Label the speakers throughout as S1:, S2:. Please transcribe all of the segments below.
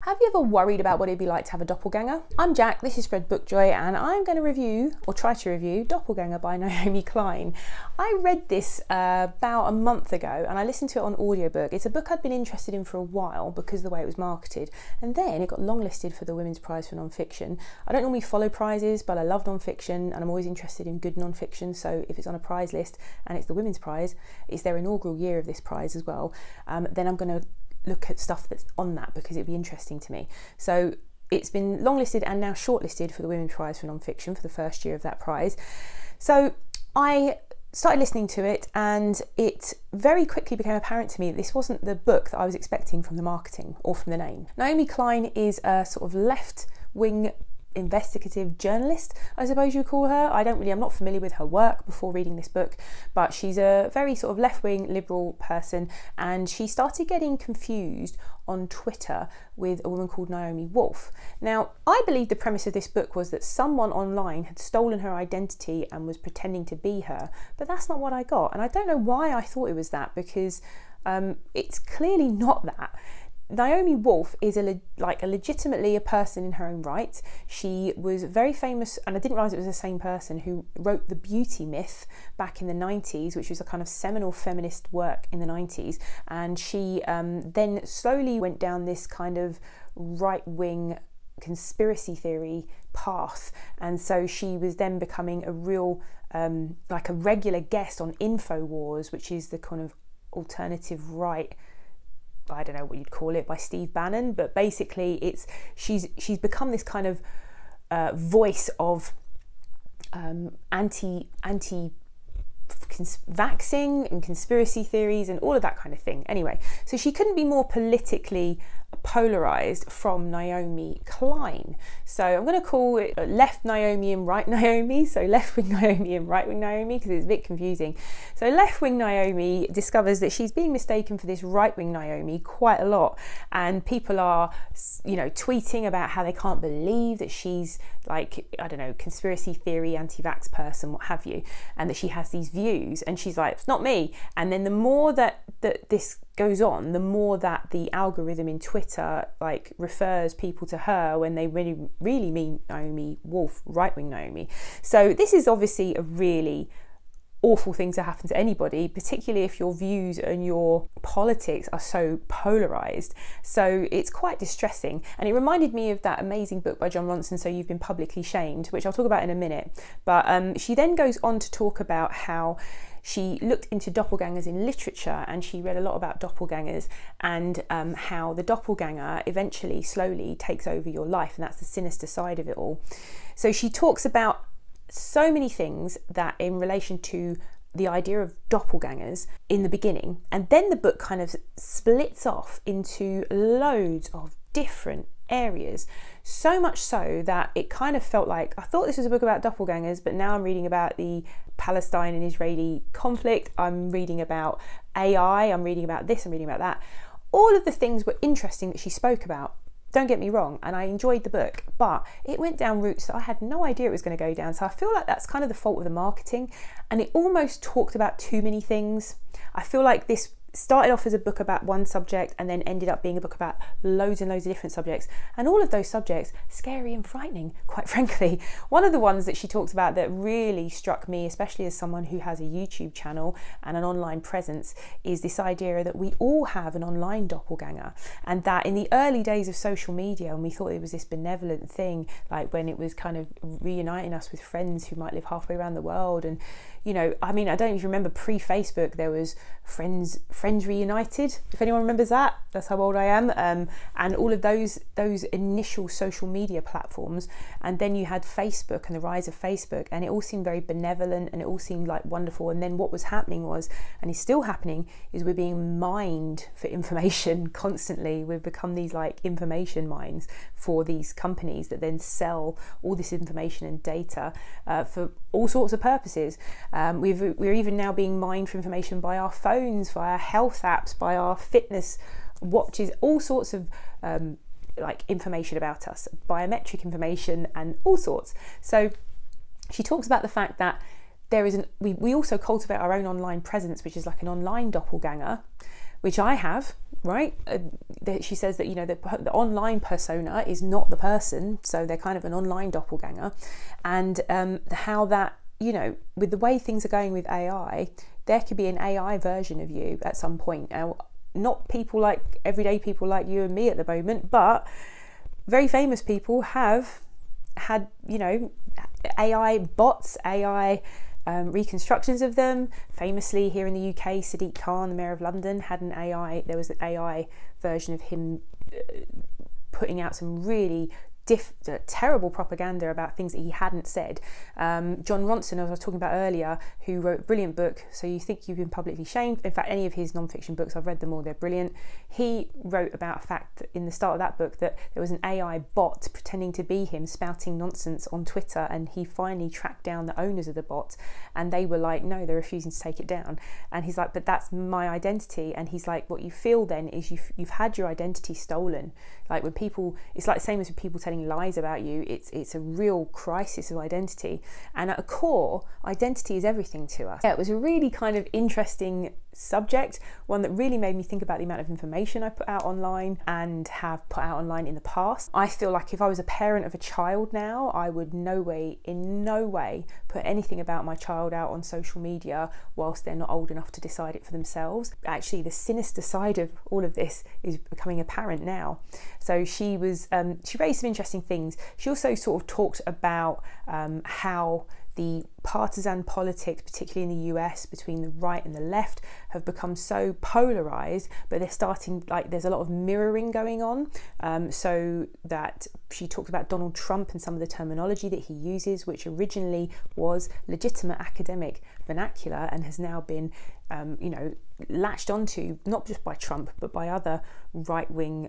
S1: Have you ever worried about what it'd be like to have a doppelganger? I'm Jack, this is Spread Book Joy, and I'm going to review, or try to review, Doppelgänger by Naomi Klein. I read this about a month ago and I listened to it on audiobook. It's a book I'd been interested in for a while because of the way it was marketed, and then it got longlisted for the Women's Prize for Nonfiction. I don't normally follow prizes, but I love nonfiction and I'm always interested in good nonfiction, so if it's on a prize list and it's the Women's Prize, it's their inaugural year of this prize as well, then I'm going to look at stuff that's on that because it'd be interesting to me. So it's been longlisted and now shortlisted for the Women's Prize for Nonfiction for the first year of that prize. So I started listening to it and it very quickly became apparent to me that this wasn't the book that I was expecting from the marketing or from the name. Naomi Klein is a sort of left-wing investigative journalist, I suppose you call her. I'm not familiar with her work before reading this book, but she's a very sort of left-wing liberal person, and she started getting confused on Twitter with a woman called Naomi Wolf. Now, I believe the premise of this book was that someone online had stolen her identity and was pretending to be her, but that's not what I got, and I don't know why I thought it was that, because it's clearly not that. Naomi Wolf is legitimately a person in her own right. She was very famous, and I didn't realise it was the same person who wrote The Beauty Myth back in the 90s, which was a kind of seminal feminist work in the 90s. And she then slowly went down this kind of right-wing conspiracy theory path. And so she was then becoming a real, like a regular guest on InfoWars, which is the kind of alternative right, I don't know what you'd call it, by Steve Bannon, but basically she's become this kind of voice of anti-vaxxing and conspiracy theories and all of that kind of thing. Anyway, so she couldn't be more politically polarized from Naomi Klein. So I'm going to call it left Naomi and right Naomi. So left-wing Naomi and right-wing Naomi, because it's a bit confusing. So left-wing Naomi discovers that she's being mistaken for this right-wing Naomi quite a lot, and people are, tweeting about how they can't believe that she's like, I don't know, conspiracy theory, anti-vax person, what have you, and that she has these views, and she's like, it's not me. And then the more that this goes on, the more that the algorithm in Twitter refers people to her when they really mean Naomi Wolf, right-wing Naomi. So this is obviously a really awful thing to happen to anybody, particularly if your views and your politics are so polarized. So it's quite distressing, and it reminded me of that amazing book by John Ronson, So You've Been Publicly Shamed, which I'll talk about in a minute. But she then goes on to talk about how she looked into doppelgangers in literature, and she read a lot about doppelgangers, and how the doppelganger eventually slowly takes over your life, and that's the sinister side of it all. So she talks about so many things that in relation to the idea of doppelgangers in the beginning, and then the book kind of splits off into loads of different areas, so much so that it kind of felt like I thought this was a book about doppelgangers, but now I'm reading about the Palestine and Israeli conflict, I'm reading about AI, I'm reading about this, I'm reading about that. All of the things were interesting that she spoke about, don't get me wrong, and I enjoyed the book, but it went down routes that I had no idea it was going to go down. So I feel like that's kind of the fault of the marketing, and it almost talked about too many things. I feel like this started off as a book about one subject and then ended up being a book about loads and loads of different subjects, and all of those subjects scary and frightening, quite frankly. One of the ones that she talks about that really struck me, especially as someone who has a YouTube channel and an online presence, is this idea that we all have an online doppelganger, and that in the early days of social media, and we thought it was this benevolent thing, like when it was kind of reuniting us with friends who might live halfway around the world, and I don't even remember pre-Facebook there was Friends Reunited, if anyone remembers that. That's how old I am. And all of those initial social media platforms, and then you had Facebook and the rise of Facebook, and it all seemed very benevolent and it all seemed like wonderful. And then what was happening was, and is still happening, is we're being mined for information constantly. We've become these like information mines for these companies that then sell all this information and data for all sorts of purposes. We're even now being mined for information by our phones, by our health apps, by our fitness watches, all sorts of information about us, biometric information and all sorts. So she talks about the fact that we also cultivate our own online presence, which is like an online doppelganger, which I have. right? She says that, you know, the online persona is not the person, so they're kind of an online doppelganger, and how that, you know, with the way things are going with AI, there could be an AI version of you at some point. Now, not people like everyday people like you and me at the moment, but very famous people have had, you know, AI bots, AI reconstructions of them. Famously here in the UK, Sadiq Khan, the Mayor of London, had an AI, there was an AI version of him putting out some really terrible propaganda about things that he hadn't said. John Ronson, as I was talking about earlier, who wrote a brilliant book, So You Think You've Been Publicly Shamed. In fact, any of his non-fiction books, I've read them all, they're brilliant. He wrote about a fact in the start of that book that there was an AI bot pretending to be him, spouting nonsense on Twitter, and he finally tracked down the owners of the bot, and they were like, no, they're refusing to take it down. And he's like, but that's my identity. And he's like, what you feel then is you've had your identity stolen. Like when people, it's like the same as with people telling lies about you. It's a real crisis of identity, and at a core, identity is everything to us. Yeah, it was a really kind of interesting subject, one that really made me think about the amount of information I put out online and have put out online in the past. I feel like if I was a parent of a child now, I would in no way put anything about my child out on social media whilst they're not old enough to decide it for themselves. Actually, the sinister side of all of this is becoming apparent now. So she raised some interesting things. She also sort of talked about how the partisan politics, particularly in the US, between the right and the left, have become so polarized, but they're starting, like, there's a lot of mirroring going on. So that she talked about Donald Trump and some of the terminology that he uses, which originally was legitimate academic vernacular and has now been, you know, latched onto, not just by Trump, but by other right-wing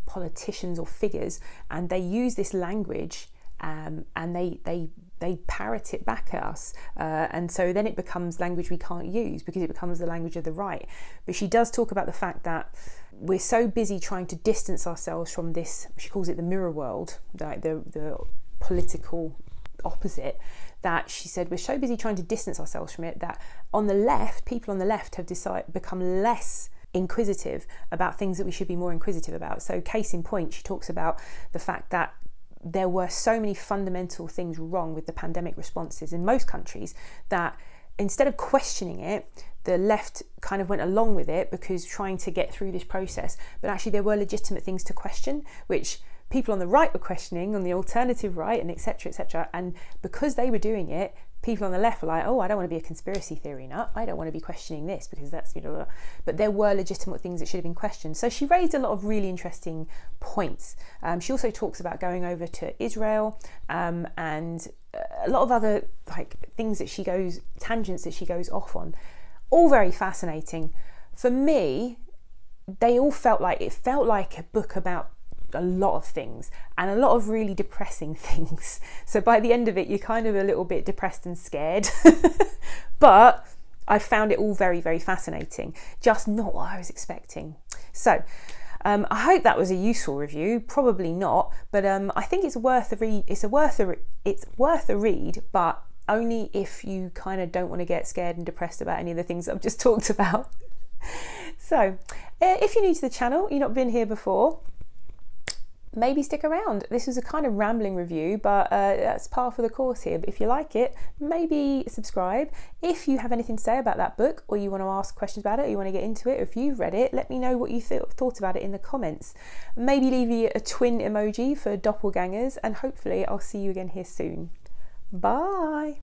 S1: politicians or figures, and they use this language and they parrot it back at us, and so then it becomes language we can't use because it becomes the language of the right. But she does talk about the fact that we're so busy trying to distance ourselves from this, she calls it the mirror world, like the political opposite, that she said we're so busy trying to distance ourselves from it that on the left, people on the left have become less inquisitive about things that we should be more inquisitive about. So case in point, she talks about the fact that there were so many fundamental things wrong with the pandemic responses in most countries that instead of questioning it, the left kind of went along with it because trying to get through this process. But actually there were legitimate things to question, which people on the right were questioning, on the alternative right, and etc, etc. And because they were doing it, people on the left were like, oh, I don't want to be a conspiracy theory nut. I don't want to be questioning this because that's, you know, but there were legitimate things that should have been questioned. So she raised a lot of really interesting points. She also talks about going over to Israel and a lot of other things that tangents that she goes off on. All very fascinating. For me, it felt like a book about a lot of things and a lot of really depressing things. So by the end of it, you're kind of a little bit depressed and scared. But I found it all very, very fascinating. Just not what I was expecting. So I hope that was a useful review. Probably not, but I think it's worth a read. It's worth a read, but only if you kind of don't want to get scared and depressed about any of the things I've just talked about. So if you're new to the channel, you've not been here before, maybe stick around. This was a kind of rambling review, but that's par for the course here. But if you like it, maybe subscribe. If you have anything to say about that book, or you want to ask questions about it, or you want to get into it, or if you've read it, let me know what you thought about it in the comments. Maybe leave me a twin emoji for doppelgangers, and hopefully I'll see you again here soon. Bye.